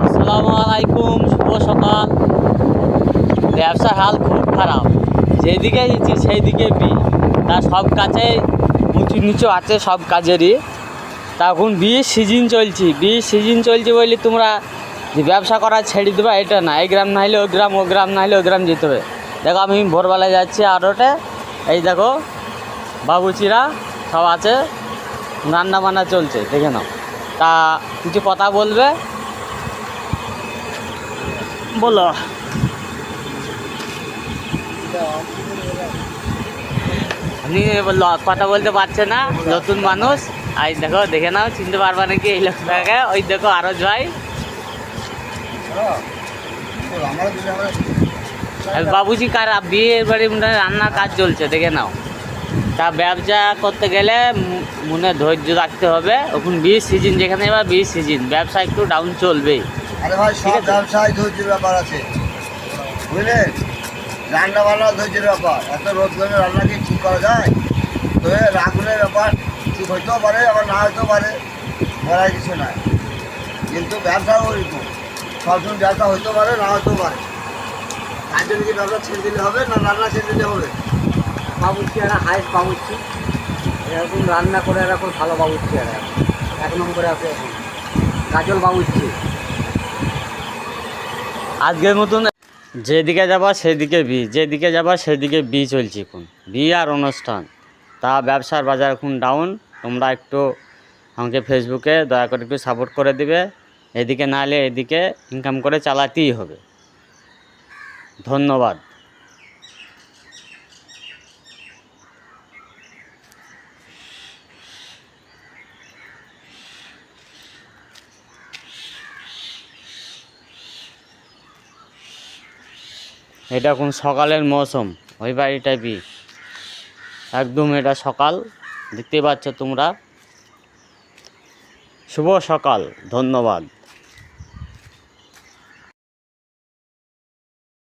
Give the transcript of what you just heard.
আসসালামু আলাইকুম, শুভ সকাল। ব্যবসার হাল খুব খারাপ, যেদিকে দিচ্ছি সেই দিকে তার সব কাজে উঁচু নিচু আছে, সব কাজেরই। তা এখন বীজ সিজন চলছে বলে তোমরা যে ব্যবসা করা ছেড়ে দেবা এটা না। এই গ্রাম না হলে ওই গ্রাম, ও গ্রাম না হলে ওই গ্রাম যেতে হবে। দেখো আমি ভোরবেলায় যাচ্ছি আরোটে, এই দেখো বাবুচিরা সব আছে, রান্না বান্না চলছে, দেখে নাও। তা কিছু কথা বলবে, বলো। আপনি কথা বলতে পারছে না, নতুন মানুষ। আজ দেখো, দেখে নাও, চিনতে পারবা নাকি এই লোকটাকে? ওই দেখো আরজ ভাই, বাবুজি কার বিয়ের বাড়ি রান্নার কাজ চলছে, দেখে নাও। তা ব্যবসা করতে গেলে মনে ধৈর্য রাখতে হবে। এখন বীজ সিজন, যেখানে এবার বীজ সিজন, ব্যবসা একটু ডাউন চলবেই। আরে ভাই, সব ব্যবসায় ধৈর্যের ব্যাপার আছে, বুঝলেন? রান্না বান্না ধৈর্যের ব্যাপার। এত রোদ গরমে রান্না কি ঠিক করা যায়? তো আগুনের ব্যাপার ঠিক হইতেও পারে, আবার না হইতেও পারে, বলার কিছু নাই। কিন্তু ব্যবসাও ওইরকম, সবসময় ব্যবসা হইতেও পারে, না হইতেও পারে। তার জন্য কি ব্যবসা ছেড়ে দিলে হবে, না রান্না ছেড়ে দিলে হবে? বাবুর্চি এরা হাইস্ট বাবুর্চি, এরকম রান্না করে এরকম ভালো বাবুর্চি এরা এক নম্বরে আছে এখন কাজল বাবুর্চি। আজকের মতন যেদিকে যাবা সেদিকে যেদিকে যাবা সেদিকে চলছে এখন আর অনুষ্ঠান। তা ব্যবসার বাজার এখন ডাউন। তোমরা একটু আমাকে ফেসবুকে দয়া করে একটু সাপোর্ট করে দিবে। এদিকে না হলে এদিকে ইনকাম করে চালাতেই হবে। ধন্যবাদ। এটা এখন সকালের মৌসুম, ওই বাড়িটাই একদম এটা সকাল, দেখতে পাচ্ছ তোমরা। শুভ সকাল, ধন্যবাদ।